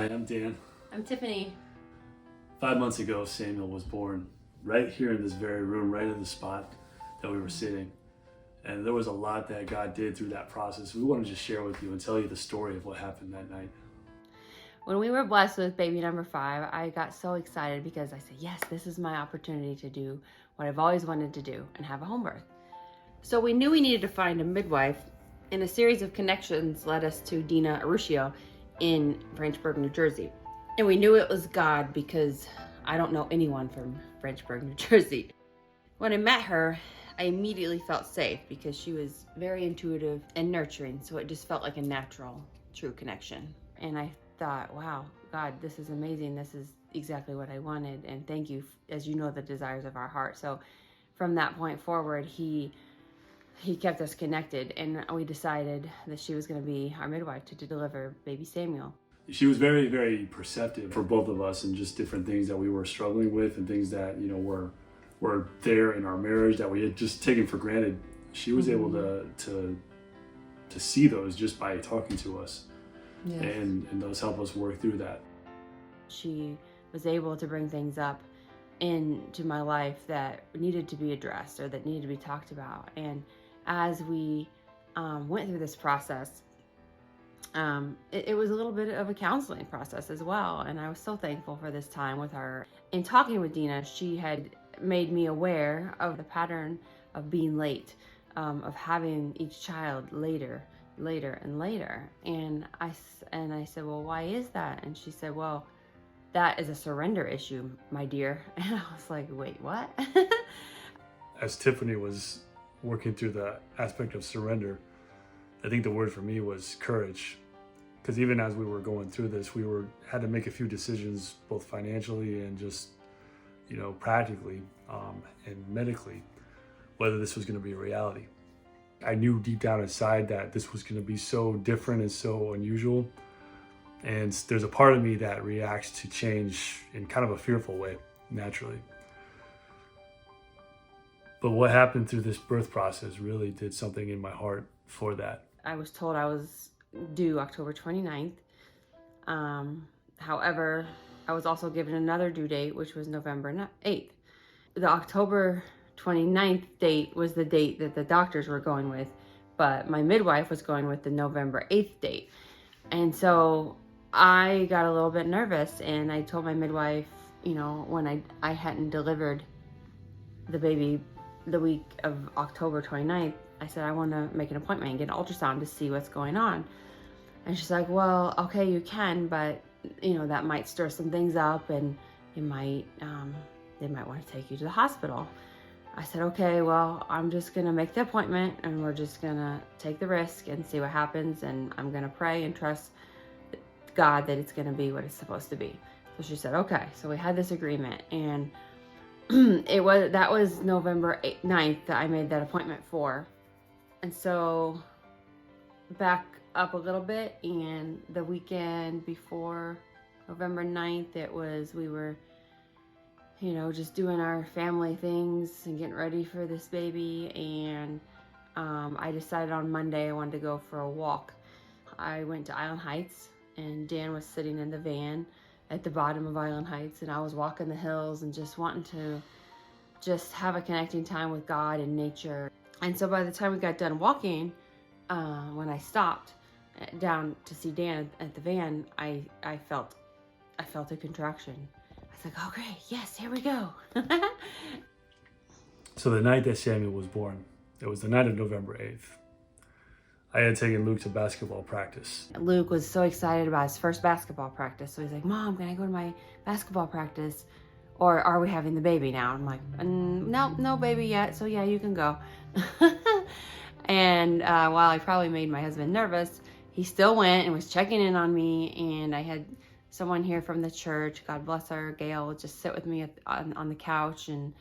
Hi, I'm Dan. I'm Tiffany. 5 months ago, Samuel was born right here in this very room, right in the spot that we were sitting. And there was a lot that God did through that process. We want to just share with you and tell you the story of what happened that night. When we were blessed with baby number 5, I got so excited because I said, yes, this is my opportunity to do what I've always wanted to do and have a home birth. So we knew we needed to find a midwife, and a series of connections led us to Dina Aruscio in Frenchburg, New Jersey. And we knew it was God because I don't know anyone from Frenchburg, New Jersey. When I met her, I immediately felt safe because she was very intuitive and nurturing, so it just felt like a natural, true connection. And I thought, wow, God, this is amazing. This is exactly what I wanted, and thank you, as you know, the desires of our heart. So from that point forward, he kept us connected, and we decided that she was going to be our midwife to deliver baby Samuel. She was very, very perceptive for both of us and just different things that we were struggling with and things that, were there in our marriage that we had just taken for granted. She was able to see those just by talking to us. Yes. And those help us work through that. She was able to bring things up into my life that needed to be addressed or that needed to be talked about. And as we went through this process, it was a little bit of a counseling process as well. And I was so thankful for this time with her. In talking with Dina, she had made me aware of the pattern of being late, of having each child later. And I said, well, why is that? And she said, well, that is a surrender issue, my dear. And I was like, wait, what? As Tiffany was working through the aspect of surrender, I think the word for me was courage. Because even as we were going through this, had to make a few decisions, both financially and just, practically and medically, whether this was going to be a reality. I knew deep down inside that this was going to be so different and so unusual. And there's a part of me that reacts to change in kind of a fearful way, naturally. But what happened through this birth process really did something in my heart for that. I was told I was due October 29th. However, I was also given another due date, which was November 8th. The October 29th date was the date that the doctors were going with, but my midwife was going with the November 8th date. And so I got a little bit nervous, and I told my midwife, when I hadn't delivered the baby the week of October 29th, I said, I want to make an appointment and get an ultrasound to see what's going on. And she's like, well, okay, you can, but that might stir some things up, and they might want to take you to the hospital. I said, okay, well, I'm just going to make the appointment, and we're just going to take the risk and see what happens, and I'm going to pray and trust God that it's going to be what it's supposed to be. So she said, okay. So we had this agreement, and that was November 9th that I made that appointment for. And so back up a little bit, and the weekend before November 9th, we were just doing our family things and getting ready for this baby. And I decided on Monday I wanted to go for a walk. I went to Island Heights, and Dan was sitting in the van at the bottom of Island Heights, and I was walking the hills and just wanting to just have a connecting time with God and nature. And so by the time we got done walking, when I stopped down to see Dan at the van, I felt a contraction. I was like, oh great, yes, here we go. So the night that Samuel was born, it was the night of November 8th. I had taken Luke to basketball practice. Luke was so excited about his first basketball practice. So he's like, Mom, can I go to my basketball practice? Or are we having the baby now? I'm like, no baby yet. So yeah, you can go. And while I probably made my husband nervous, he still went and was checking in on me. And I had someone here from the church, God bless her, Gail, just sit with me on the couch and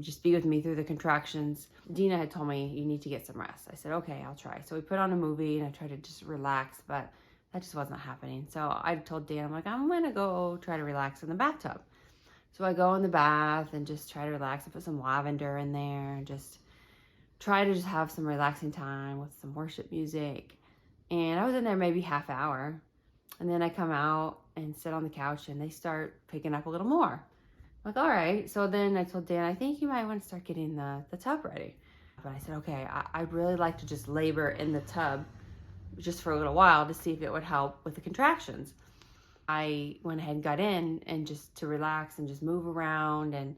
just be with me through the contractions. Dina had told me, you need to get some rest. I said, okay, I'll try. So we put on a movie, and I tried to just relax, but that just wasn't happening. So I told Dan, I'm like, I'm going to go try to relax in the bathtub. So I go in the bath and just try to relax. I put some lavender in there and just try to just have some relaxing time with some worship music. And I was in there maybe half hour. And then I come out and sit on the couch and they start picking up a little more. I'm like, all right. So then I told Dan, I think you might want to start getting the tub ready. But I said, okay, I'd really like to just labor in the tub just for a little while to see if it would help with the contractions. I went ahead and got in and just to relax and just move around and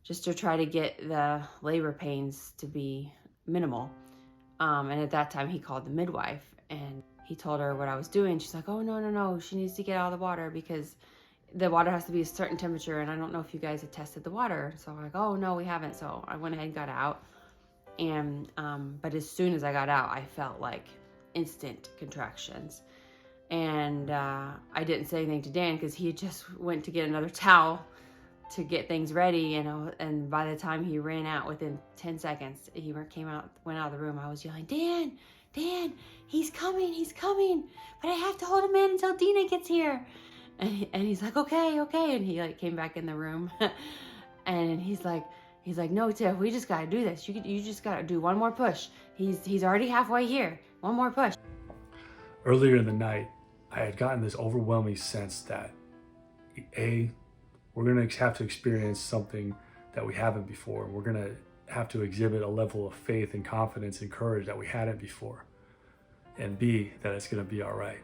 just to try to get the labor pains to be minimal. And at that time he called the midwife and he told her what I was doing. She's like, oh, no, she needs to get out of the water because the water has to be a certain temperature, and I don't know if you guys have tested the water. So I'm like, oh, no, we haven't. So I went ahead and got out. And but as soon as I got out, I felt like instant contractions. And I didn't say anything to Dan because he just went to get another towel to get things ready, you know. And by the time he ran out, within 10 seconds, he went out of the room. I was yelling, Dan, he's coming. But I have to hold him in until Dina gets here. And he's like, okay. And he like came back in the room, and he's like, no, Tiff, we just gotta do this. You just gotta do one more push. He's already halfway here. One more push. Earlier in the night, I had gotten this overwhelming sense that we're gonna have to experience something that we haven't before. We're gonna have to exhibit a level of faith and confidence and courage that we hadn't before. And B, that it's gonna be all right.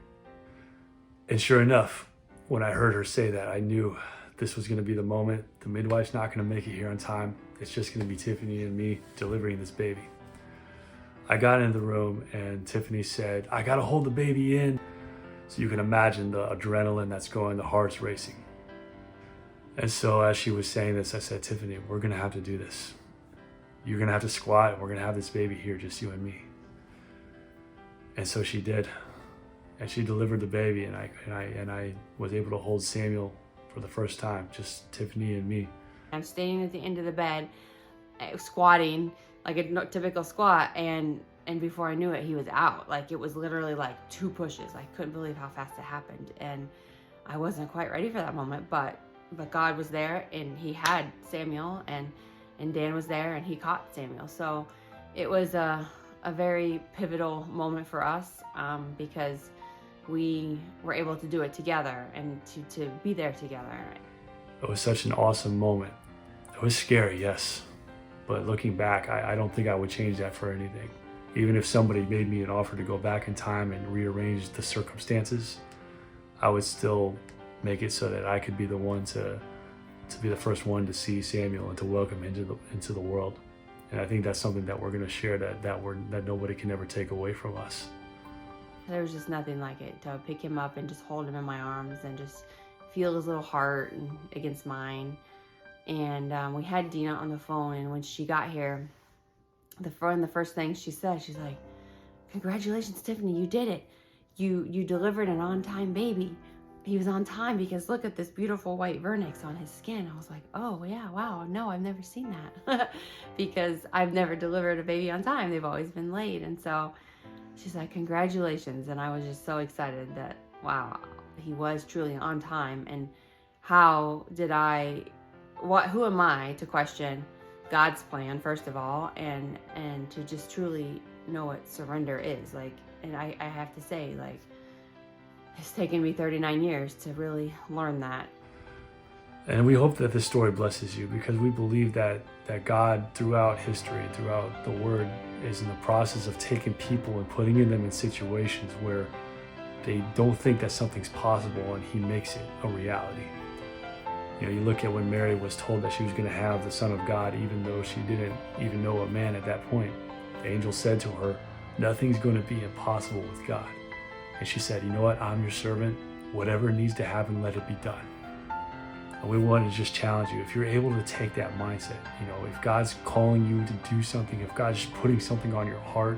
And sure enough, when I heard her say that, I knew this was gonna be the moment. The midwife's not gonna make it here on time. It's just gonna be Tiffany and me delivering this baby. I got into the room and Tiffany said, I gotta hold the baby in. So you can imagine the adrenaline that's going, the heart's racing. And so as she was saying this, I said, Tiffany, we're gonna have to do this. You're gonna have to squat and we're gonna have this baby here, just you and me. And so she did. And she delivered the baby, and I was able to hold Samuel for the first time, just Tiffany and me. I'm standing at the end of the bed, squatting like a typical squat, and before I knew it, he was out. Like, it was literally like 2 pushes. I couldn't believe how fast it happened, and I wasn't quite ready for that moment, but God was there, and he had Samuel, and Dan was there, and he caught Samuel. So it was a very pivotal moment for us, because we were able to do it together and to be there together. It was such an awesome moment. It was scary, yes. But looking back, I don't think I would change that for anything. Even if somebody made me an offer to go back in time and rearrange the circumstances, I would still make it so that I could be the one to be the first one to see Samuel and to welcome him into the world. And I think that's something that we're going to share that nobody can ever take away from us. There was just nothing like it, to pick him up and just hold him in my arms and just feel his little heart against mine. And we had Dina on the phone, and when she got here, the first thing she said, she's like, congratulations, Tiffany, you did it. You delivered an on-time baby. He was on time because look at this beautiful white vernix on his skin. I was like, oh yeah, wow, no, I've never seen that. Because I've never delivered a baby on time. They've always been late. And so she's like, congratulations. And I was just so excited that, wow, he was truly on time. And who am I to question God's plan, first of all, and to just truly know what surrender is. Like, and I have to say, like, it's taken me 39 years to really learn that. And we hope that this story blesses you, because we believe that God, throughout history, throughout the Word, is in the process of taking people and putting them in situations where they don't think that something's possible, and He makes it a reality. You know, you look at when Mary was told that she was going to have the Son of God, even though she didn't even know a man at that point. The angel said to her, nothing's going to be impossible with God. And she said, you know what, I'm your servant. Whatever needs to happen, let it be done. And we want to just challenge you. If you're able to take that mindset, you know, if God's calling you to do something, if God's just putting something on your heart,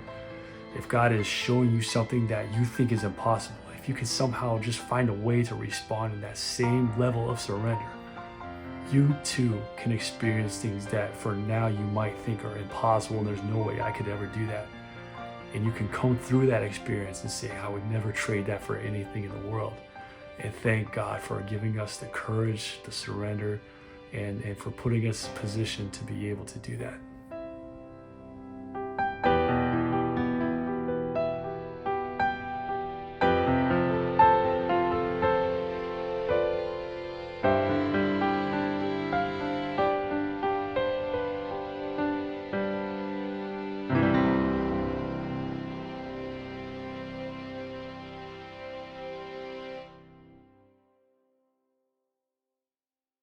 if God is showing you something that you think is impossible, if you can somehow just find a way to respond in that same level of surrender, you too can experience things that for now you might think are impossible and there's no way I could ever do that. And you can come through that experience and say, I would never trade that for anything in the world. And thank God for giving us the courage, the surrender, and for putting us in a position to be able to do that.